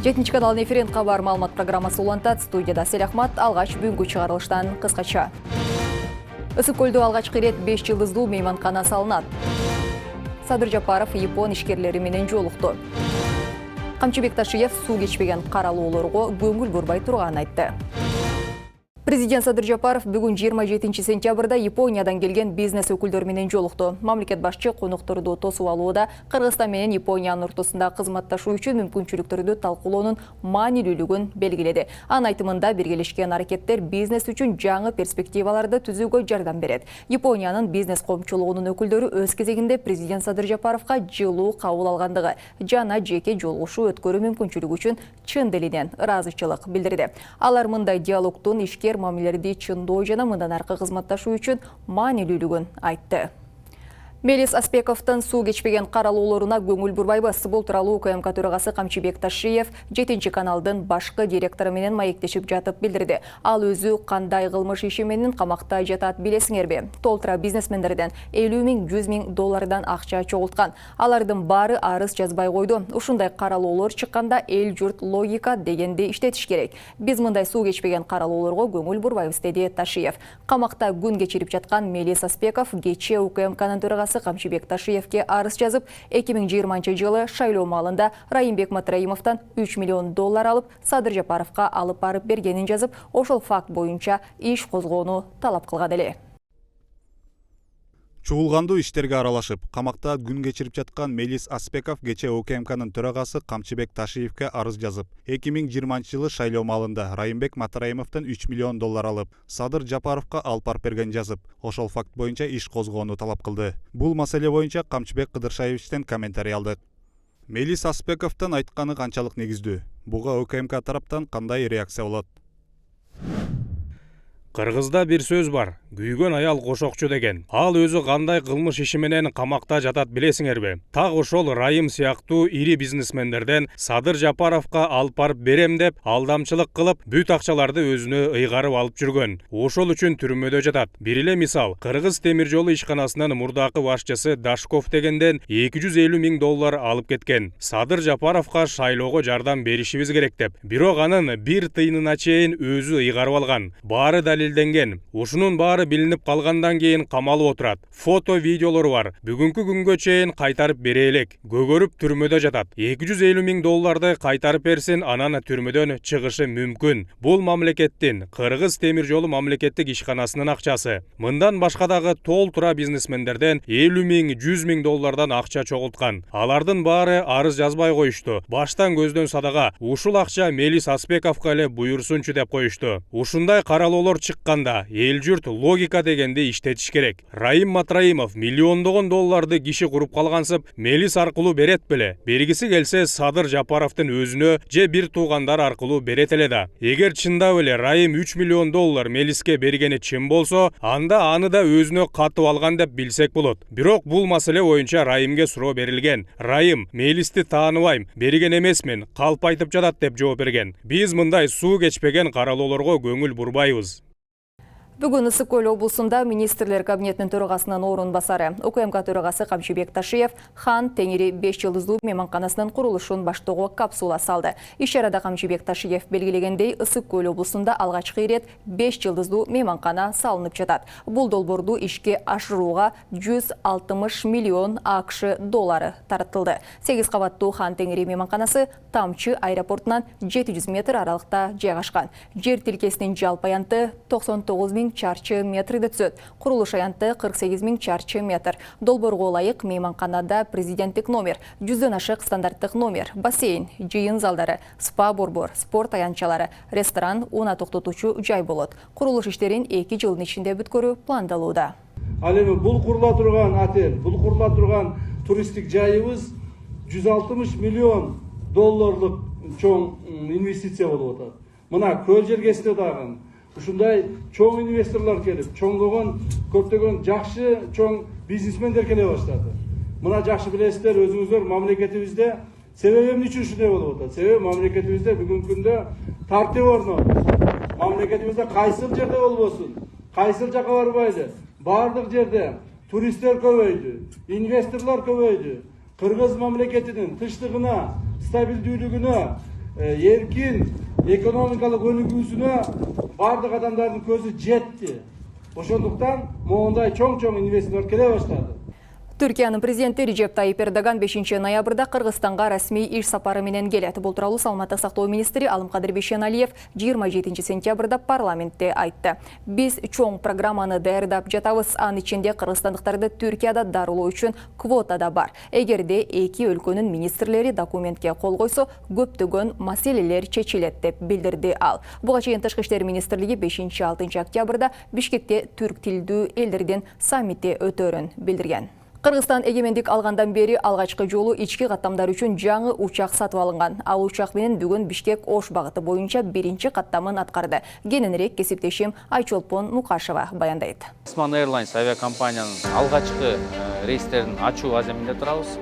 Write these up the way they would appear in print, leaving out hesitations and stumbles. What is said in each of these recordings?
7 канал Неферент хабар маалымат программасы улантат. Студияда Селяхмат, алгач бүгүнкү чыгарылыштан кыскача. Ысык көлдө алгачкы ирет 5 жылдыздуу мейманкана салынат. Садыр Жапаров Япон ишкерлери менен жолукту. Камчыбек Ташиев суу кечпеген каралуулорго көңүл бурбай турганын айтты. Президент Садыр Жапаров бүгүн 27 сентябрда Япониядан келген бизнес өкүлдөр менен жолукту. Мамлекет башчы конокторду тосуп алууда Кыргызстан менен Япониянын ортосунда кызматташуу үчүн мүмкүнчүлүктөрдү талкуулоонун маанилүүлүгүн белгиледи. Анын айтымында биргелешкен аракеттер бизнес үчүн жаңы перспективаларды түзүүгө жардам берет. Япониянын бизнес коомчулугунун өкүлдөрү өз кезегинде президент Садыр Жапаровго жылуу кабыл алгандыгы жана жеке жолугушуу өткөрүү мүмкүнчүлүгү үчүн чын дилинен ыраазычылык билдирди. Алар мындай диалогдун ишкер мамилелерди чындоо жана мындан аркы кызматташуу үчүн маанилүүлүгүн айтты. Мелис Аспековдун суу кечпеген каралуулоруна көңүл бурбайбыз. Бул тууралуу УКМК төрагасы Камчыбек Ташиев 7 каналдын башкы директору менен маектешип жатып билдирди. Ал өзү кандай кылмыш иши менен камакта жатат билесиңерби? Толтура бизнесмендерден 50 000 100 000 доллардан акча чогулткан. Алардын баары арыз жазбай койду. Ушундай каралуулор чыкканда эл журт логика дегенди иштетиш керек. Биз мындай суу кечпеген каралуулорго көңүл бурбайбыз, деди Ташиев. Камакта күн кечирип жаткан Мелис Аспеков кечээ УКМКнын төрагасы Камчыбек Ташиевке арыз жазып, 2020 жылы шайлоо маалында Райымбек Матраимовдон 3 миллион доллар алып, Садыр Жапаровго алып барып бергенин жазып, ошол факт боюнча иш козгоону талап кылган эле. Чугулгандуу иштерге аралашып, камакта күн кечирип жаткан Мелис Аспеков кечээ УКМКнын төрагасы Камчыбек Ташиевке арыз жазып, 2020 жылы шайлоо маалында Райымбек Матраимовдон 3 миллион доллар алып, Садыр Жапаровго алып барып берген жазып, ошол факт боюнча иш козгоону талап кылды. Бул маселе боюнча Камчыбек Кыдыршаевичтен комментарий алдык. Мелис Аспековдун айтканы канчалык негиздүү? Буга УКМК тараптан кандай реакция болот? Кыргызда бир сөз бар, күйгөн аял кошокчу деген. Ал өзү кандай кылмыш иши менен камакта жатат билесиңерби? Так ошол Райым сыяктуу ири бизнесмендерден Садыр Жапаровго алып барып берем деп алдамчылык кылып, бүт акчаларды өзүнө ыйгарып алып жүргөн. Ошол үчүн түрмөдө жатат. Бир эле мисал, Кыргыз темир жолу ишканасынын мурдакы башчысы Дашков дегенден 250 000 доллар алып кеткен. Садыр Жапаровго шайлоого жардам беришибиз керек деп. Бирок анын бир тыйынына чейин өзү ыйгарып алган. Баары далилденген. Ушунун баары билинип калгандан кийин камалып отурат. Фото, видеолору бар. Бүгүнкү күнгө чейин кайтарып бере элек. Көгөрүп түрмөдө жатат. 250 000 долларды кайтарып берсин, анан түрмөдөн чыгышы мүмкүн. Бул мамлекеттин, Кыргыз темир жолу мамлекеттик ишканасынын акчасы. Мындан башка дагы толтура бизнесмендерден 50 000 100 000 доллардан акча чогулткан. Алардын баары арыз жазбай коюшту. Баштан көздөн садага ушул акча Мелис Аспековго эле буйрсунчу деп коюшту. Ушундай каралоолор чыкканда эл журт логика дегенди иштетиш керек. Райым Матраимов миллиондогон долларды киши куруп калгансып, Мелис аркылуу берет беле. Бергиси келсе Садыр Жапаровдун өзүнө же бир туугандар аркылуу берет эле да. Эгер чындап эле Райым 3 миллион доллар Мелиске бергени чын болсо, анда аны да өзүнө катып алган деп билсек болот. Бирок бул маселе боюнча Райымге суроо берилген. Райым, Мелисти тааныбайм, берген эмесмин, калп айтып жатат деп жооп берген. Биз мындай суу кечпеген каралоолорго көңүл бурбайбыз. Бүгүн Ысык көл облусунда министрлер кабинетинин төрагасынын орун басары УКМК төрагасы Камчыбек Ташиев Хан Теңири 5 жылдыздуу мейманканасынын курулушун баштоого капсула салды. Иш-чарада Камчыбек Ташиев белгилегендей, Ысык көл облусунда алгачкы ирет 5 жылдыздуу мейманкана салынып жатат. Бул долбоорду ишке ашырууга 160 миллион АКШ доллары таратылды. 8 кабаттуу Хан Теңири мейманканасы Тамчы аэропортунан 700 метр аралыкта жайгашкан. Жер тилкесинин жалпы аянты 99 000 чарчы метрди түзөт. Курулуш аянты 48 000 чарчы метр. Долбоорго ылайык мейманканада президенттик номер, 100дөн ашык стандарттык номер, бассейн, жыйын залдары, спа-борбор, спорт аянтчалары, ресторан, унаа токтотуучу жай болот. Курулуш иштерин 2 жылдын ичинде бүткөрүү пландалууда. Ал эми бул курула турган отель, бул курула турган туристтик жайыбыз 160 миллион долларлык чоң инвестиция болуп атат. Мына көл жергесинде дагы ушундай чоң инвесторлор келип, чоңдогон көптөгөн жакшы чоң бизнесмендер келе баштады. Мына жакшы билесиздер, өзүңүздөр мамлекетибизде себеби эмне үчүн ушундай болуп атат? Себеби мамлекетибизде бүгүнкү күндө тартип орнотуп, мамлекетибизде кайсыл жерде болбосун, кайсыл жака барбайды, бардык жерде туристтер көбөйдү, инвесторлор көбөйдү. Кыргыз мамлекетинин тынчтыгына, стабилдүүлүгүнө эркин экономикалык өнүгүүсүнө бардык адамдардын көзү жетти. Ошондуктан моундай чоң инвесторлор келе баштады. Түркиянын президенти Режеп Тайип Эрдоган 5 ноябрда Кыргызстанга расмий иш сапары менен келет. Бул тууралуу Саламаттык сактоо министри Алымкадыр Бейшеналиев 27 сентябрда парламентте айтты. Биз чоң программаны даярдап жатабыз. Анын ичинде кыргызстандыктарды Түркияда дарылоо үчүн квота да бар. Эгерде эки өлкөнүн министрлери документке кол койсо, көптөгөн маселелер чечилет деп билдирди ал. Буга чейин Тышкы иштер министрлиги 5-6 октябрда Бишкекте түрк тилдүү элдердин саммити өтөрүн билдирген. Кыргызстан эгемендик алгандан бери алгачкы жолу ички каттамдар үчүн жаңы учак сатып алынган. Ал учак менен бүгүн Бишкек-Ош багыты боюнча биринчи каттамын аткарды. Кененирээк кесиптешим Айчолпон Мукашева баяндайт. Osman Airlines авиакомпаниянын алгачкы рейстерин ачуу аземинде турабыз.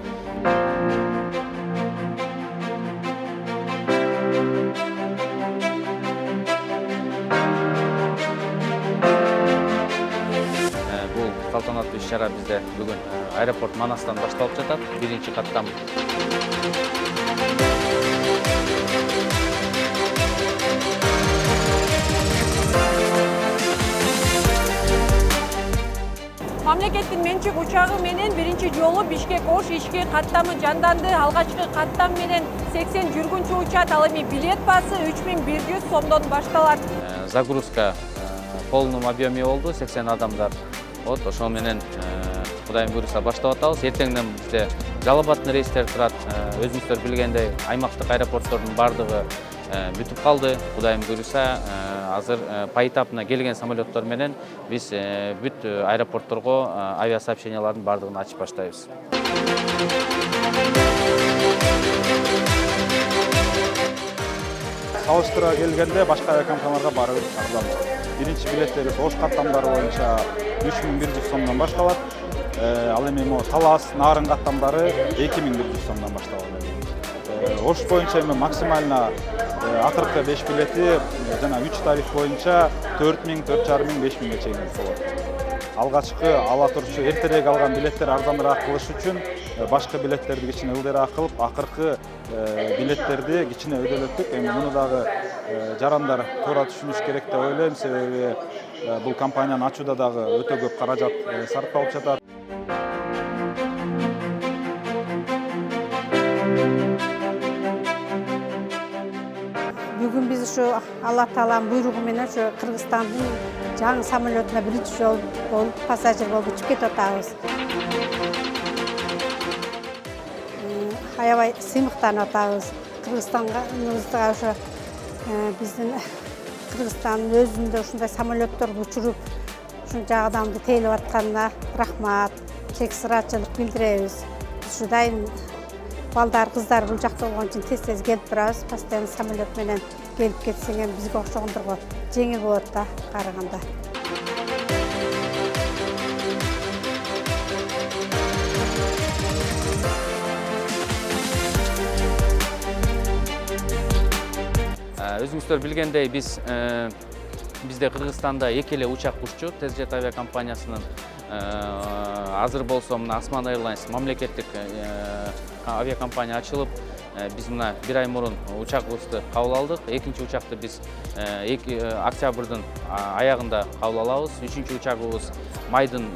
Салтанаттуу иш-чара бизде бүгүн аэропорт Манастан башталып жатат. Биринчи каттам. Мамлекеттин менчик учагы менен биринчи жолу Бишкек-Ош ички каттамы жанданды. Алгачкы каттам менен 80 жүргүнчү учат. Ал эми билет басы 3100 сомдон башталат. Загрузка в полном объеме болду, 80 адамдар. Вот, ошол менен Кудайым буйруса баштап атабыз. Эртеңден бизде Жалал Абадтын рейстери турат. Өзүңүздөр билгендей, аймактык аэропорттордун бардыгы бүтүп калды. Кудайым буйруса азыр поэтапна келген самолеттор менен биз бүт аэропортторго авиасообщениялардын бардыгын ачып баштайбыз. Салыштыра келгенде башка авиакомпанияларга барып ардам. Биринчи билеттери Ош каттамдары боюнча 3100 сомдон башталат. Ал эми Талас, Нарын каттамдары 2100 сомдон башталат. Ош боюнча эми максимально акыркы 5 билети жана 3 тариф боюнча 4000, 4500, 5000 чейин болот. Алгачкы ала турчу эртерээк алган билеттер арзаныраак кылыш үчүн башка билеттерди кичине ылдыйраак кылып, акыркы билеттерди кичине өйдөлөттүк. Эми муну дагы жарандар туура түшүнүш керек деп ойлойм, себеби бул компанияны ачууда дагы өтө көп каражат сарпталып жатат. Бүгүн биз ушу Алла Тааланын буйругу менен ушу Кыргызстандын жаңы самолетуна биринчи жолу болуп пассажир болуп учуп кетип атабыз. Аябай сыймыктанып атабыз. Кыргызстанга ушу биздин Кыргызстандын өзүндө ушундай самолетторду учуруп, ушунча жагдамды тейлеп атканына рахмат, чексиз ыраазычылык билдиребиз. Ушу дайым балдар, кыздар бул жакта болгон үчүн тез келип турабыз. Постоянно самолет менен келип кетсең эми бизге окшогондорго жеңил болот да караганда. Өзүңүздөр билгендей, бизде Кыргызстанда эки эле учак уччу, Тезжет авиакомпаниясынын азыр болсо мына Osman Airlines мамлекеттик авиакомпания ачылып, биз мына бир ай мурун учагыбызды кабыл алдык. Экинчи учакты биз октябрдын аягында кабыл алабыз. Үчүнчү учагыбыз майдын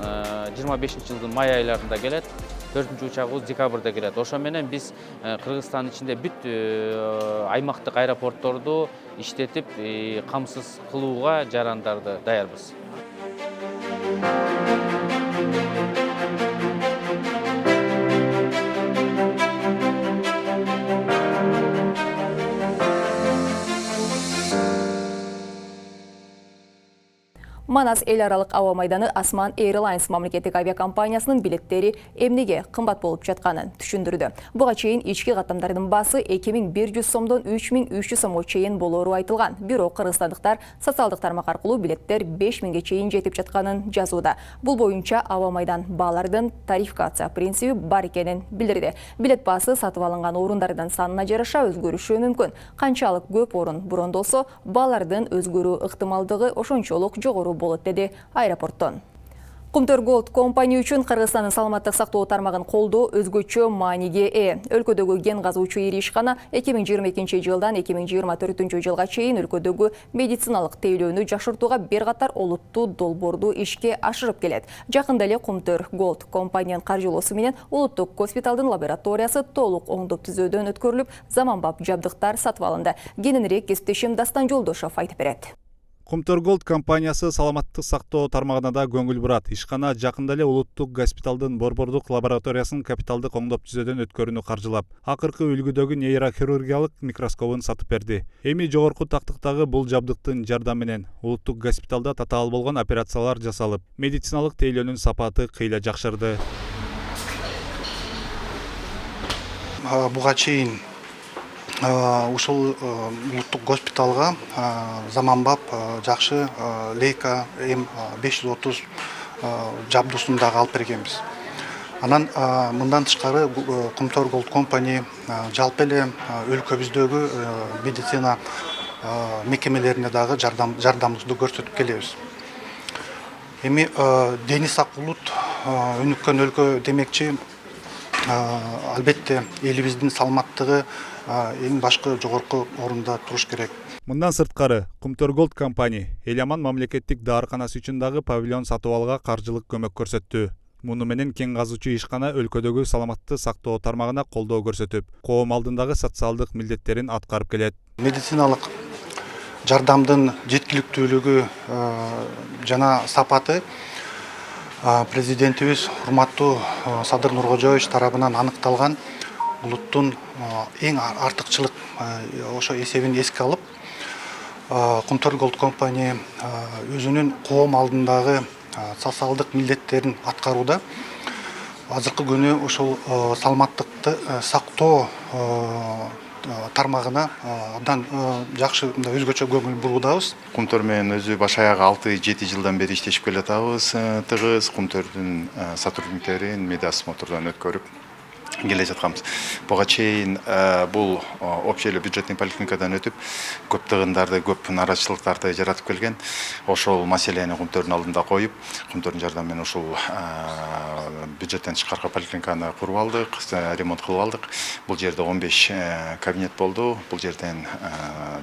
25-жылдын май айларында келет. 4-ncü uçağımız dekabrda келет. Ошо менен биз Кыргызстандын ичинде бүт аймактык аэропортторду иштетип, камсыз кылууга жарандарды даярбыз. Манас эл аралык аба майданы Osman Airlines мамлекеттик авиакомпаниясынын билеттери эмнеге кымбат болуп жатканын түшүндүрдү. Буга чейин ички каттамдардын баасы 2100 сомдон 3300 сомго чейин болору айтылган. Бирок кыргызстандыктар социалдык тармак аркылуу билеттер 5000ге чейин жетип жатканын жазууда. Бул боюнча аба майдан баалардын тарификация принциби бар экенин билдирди. Билет баасы сатып алынган орундардын санына жараша өзгөрүшү мүмкүн. Канчалык көп орун брондолсо, баалардын өзгөрүү ыктымалдыгы ошончолук жогору болот деди аэропорттон. Kumtor Gold компания үчүн Кыргызстандын саламаттык сактоо тармагын колдоо өзгөчө мааниге ээ. Өлкөдөгү ген казуучу ири ишкана 2022 жылдан 2024 жылга чейин өлкөдөгү медициналык тейлөөнү жакшыртууга бир катар олуттуу долбоорду ишке ашырып келет. Жакында эле Kumtor Gold компаниянын каржылоосу менен улуттук госпиталдын лабораториясы толук оңдоп түзөөдөн өткөрүлүп, заманбап жабдыктар сатып алынды. Кененирээк кесиптешим Дастан Жолдошов айтып берет. Kumtor Gold компаниясы саламаттык сактоо тармагына да көңүл бурат. Ишкана жакында эле улуттук госпиталдын борбордук лабораториясын капиталдык оңдоп түзөөдөн өткөрүүнү каржылап, акыркы үлгүдөгү нейрохирургиялык микроскопун сатып берди. Эми жогорку тактыктагы бул жабдыктын жардамы менен улуттук госпиталда татаал болгон операциялар жасалып, медициналык тейлөөнүн сапаты кыйла жакшырды. Буга чейин ушул улуттук госпиталга заманбап жакшы лейка М530 жабдуусун дагы алып бергенбиз. Анан мындан тышкары Kumtor Gold компания жалпы эле өлкөбүздөгү медицина мекемелерине дагы жардамыбызды көрсөтүп келебиз. Эми дени сак улут өнүккөн өлкө демекчи, албетте элибиздин саламаттыгы эң башкы жогорку орунда туруш керек. Мындан сырткары Kumtor Gold компания Эламан мамлекеттик даарканасы үчүн дагы павильон сатып алууга каржылык көмөк көрсөттү. Муну менен кен казуучу ишкана өлкөдөгү саламатты сактоо тармагына колдоо көрсөтүп, коом алдындагы социалдык милдеттерин аткарып келет. Медициналык жардамдын жеткиликтүүлүгү жана сапаты президентибиз урматтуу Садыр Нуркожоевич тарабынан аныкталган. Улуттун эң артыкчылык ошо эсебин эске алып, Kumtor Gold компания өзүнүн коом алдындагы социалдык милдеттерин аткарууда. Азыркы күнү ошол саламаттыкты сактоо тармагына абдан жакшы өзгөчө көңүл буруудабыз. Kumtor менен өзү баш аягы 6-7 жылдан бери иштешип келатабыз. Тыгыз Kumtorдун сотрудниктерин медосмотрдон өткөрүп келе жатканбыз. Буга чейин бул общий бюджетный поликлиникадан өтүп, көп тыгындарды, көп нараачылыктарды жаратып келген. Ошол маселени Kumtorдун алдында коюп, Kumtorдун жардамы менен ушул бюджеттен тышкаркы поликлиниканы куруп алдык, ремонт кылып алдык. Бул жерде 15 кабинет болду. Бул жерден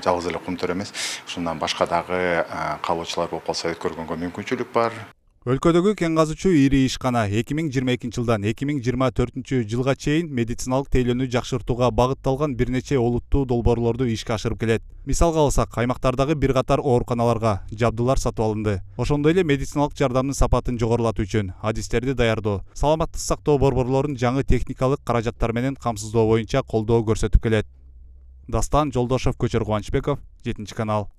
жалгыз эле Kumtor эмес, ушундан башка дагы калуучулар болуп калса өткөргөнгө мүмкүнчүлүк бар. Өлкөдөгү кен казуучу ири ишкана 2022 жылдан 2024 жылга чейин медициналык тейлөөнү жакшыртууга багытталган бир нече олуттуу долбоорлорду ишке ашырып келет. Мисалга алсак, аймактардагы бир катар ооруканаларга жабдуулар сатып алынды. Ошондой эле медициналык жардамдын сапатын жогорулатуу үчүн адистерди даярдоо, саламаттык сактоо борборлорун жаңы техникалык каражаттар менен камсыздоо боюнча колдоо көрсөтүп келет. Дастан Жолдошов, Көчөр Кубанычбеков, 7 канал.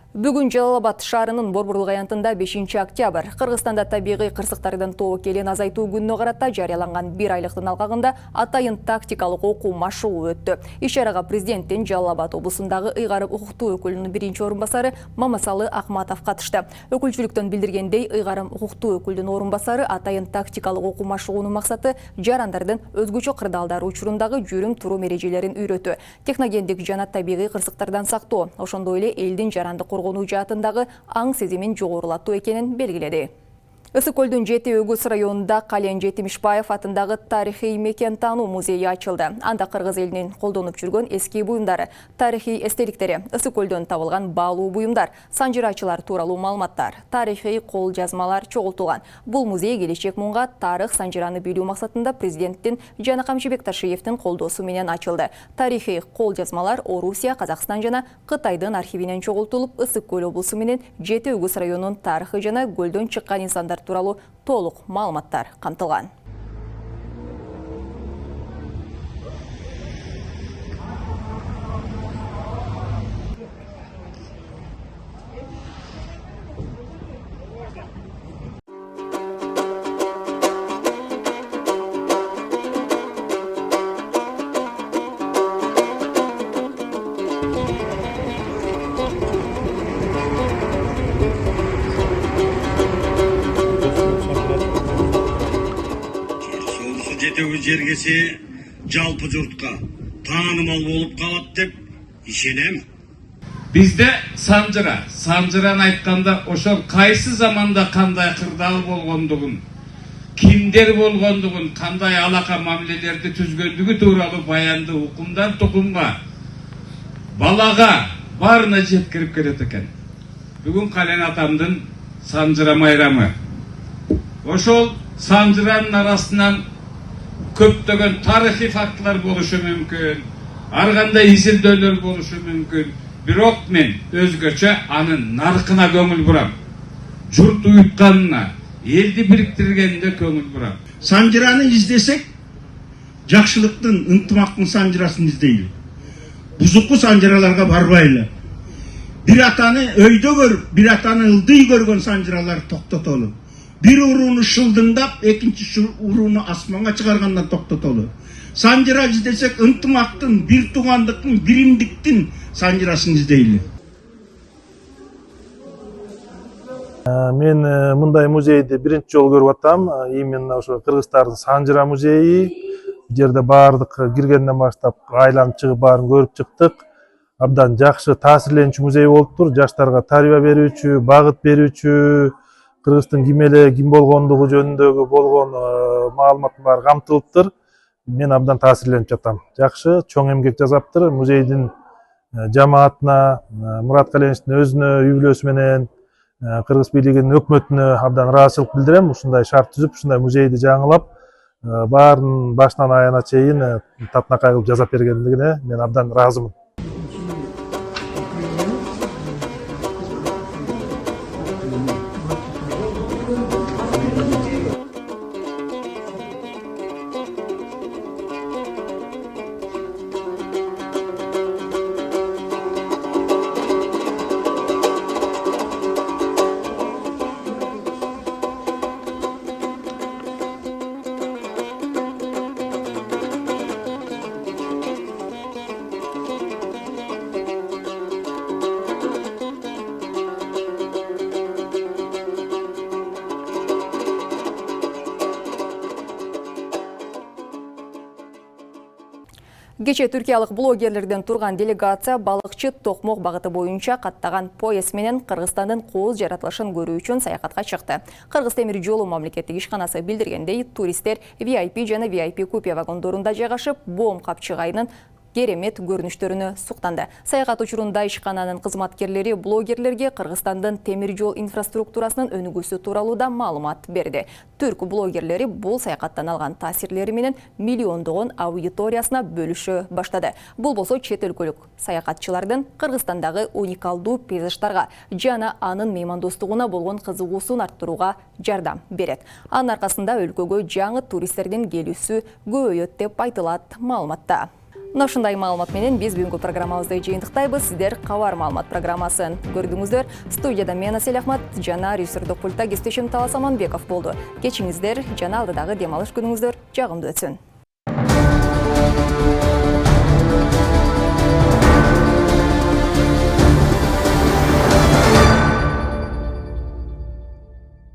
Бүгүн Жалал-Абад шаарынын борборлук аянтында 5 октябрь Кыргызстанда табигый кырсыктардын тобокелин азайтуу күнүнө карата жарыяланган 1 айлыктын алкагында атайын тактикалык окуу машыгуу өттү. Иш-чарага президенттин Жалал-Абад облусундагы ыйгарым укуктуу өкүлүнүн биринчи орун басары Мамасалы Акматов катышты. Өкүлчүлүктөн билдиргендей, ыйгарым укуктуу өкүлдүн орун басары атайын тактикалык окуу машыгуунун максаты жарандардын өзгөчө кырдаалдар учурундагы жүрүм туруу эрежелерин үйрөтүү, техногендик жана табигый кырсыктардан сактоо, ошондой эле элдин жарандык коргонуу жаатындагы аң сезимин жогорулатуу экенин белгиледи. Ысык-Көлдүн Жети Өгүз районунда Кален Жетимишбаев атындагы тарыхый мекен таануу музейи ачылды. Анда кыргыз элинин колдонуп жүргөн эски буюмдары, тарыхый эстеликтери, Ысык-Көлдөн табылган баалуу буюмдар, санжырачылар тууралуу маалыматтар, тарыхый кол жазмалар чогултулган. Бул музей келечек мунга тарых санжыраны билүү максатында президенттин Жана Камчыбек Ташиевдин колдоосу менен ачылды. Тарыхый кол жазмалар Орусия, Казакстан жана Кытайдын архивинен чогултулуп, Ысык-Көл облусу менен Жети Өгүз районунун тарыхы жана көлдөн чыккан инсандар тууралуу толук маалыматтар камтылган. Жергеси жалпы журтка таанымал болуп калат деп ишенем. Bizde Sanjıra'nı ayтканда ошол кайсы заманда кандай кырдаал болгондугун, кимдер болгондугун, кандай алака мамилелерди түзгөндүгү тууралуу баянды укумдан тукумга, балага баарына жеткирип келет экен. Бүгүн Кален атамдын Санжыра майрамы. Ошол Санжыранын арасынан көптөгөн тарыхый фактылар болушу мүмкүн, ар кандай изилдөөлөр болушу мүмкүн. Бирок мен өзгөчө анын наркына көңүл бурам. Журт уютканына, элди бириктиргенине көңүл бурам. Санжыраны издесек, жакшылыктын, ынтымактын санжырасын издейли. Бузуку санжыраларга барбайлы. Bir атаны өйдө көрүп, bir атаны ылдый көргөн санжыралар токтотолу. Bir урууну шылдыңдап, экинчи урууну асманга чыгаргандан токтотолу. Санжыра издесек, ынтымактын, бир туугандыктын, биримдиктин санжырасын издейли. Мен мындай музейди биринчи жолу көрүп атам. Именно ошо Кыргызстандын Санжыра музейи. Бу жерде баардык киргенден баштап айланып чыгып баарын көрүп чыктык. Абдан жакшы таасирленчү музей болуптур. Жаштарга тарбия берүүчү, багыт берүүчү, Кыргыздын ким эле, ким болгондугу жөнүндөгү болгон маалыматтын баары камтылыптыр. Мен абдан таасирленип жатам. Жакшы, чоң эмгек жасаптыр. Музейдин жамаатына, Мурат Каленовичтин өзүнө, үй бүлөсү менен, Кыргыз бийлигинин өкмөтүнө абдан ыраазычылык билдирем. Ушундай шарт түзүп, ушундай музейди жаңылап, баарын башынан аяна чейин татынакай кылып жасап бергендигине мен абдан ыраазымын. Кече түркиялык блогерлерден турган делегация балыкчы токмок багыты боюнча каттаган поезд менен Кыргызстандын кооз жаратылышын көрүү үчүн саякатка чыкты. Кыргыз темир жолу мамлекеттик ишканасы билдиргендей, туристтер VIP жана VIP купе вагондорунда жайгашып, боом капчыгайынын керемет көрүнүштөрүнө суктанды. Саякат учурунда ишкананын кызматкерлери блогерлерге Кыргызстандын темир жол инфраструктурасынын өнүгүүсү тууралуу да маалымат берди. Түрк блогерлери бул саякаттан алган таасирлери менен миллиондогон аудиториясына бөлүшө баштады. Бул болсо чет өлкөлүк саякатчылардын Кыргызстандагы уникалдуу пейзаждарга жана анын меймандостугуна болгон кызыгуусун арттырууга жардам берет. Анын аркасында өлкөгө жаңы туристтердин келүүсү көбөйөт деп айтылат маалыматта. Ушундай маалымат менен биз бүгүнкү программабызды жыйынтыктайбыз. Сиздер Кабар маалымат программасын көрдүңүздөр. Студияда мен Асель Ахмат жана режиссердик пультта кесиптешим Талас Аманбеков болду. Кечиңиздер жана алдыдагы дем алыш күнүңүздөр жагымдуу өтсүн.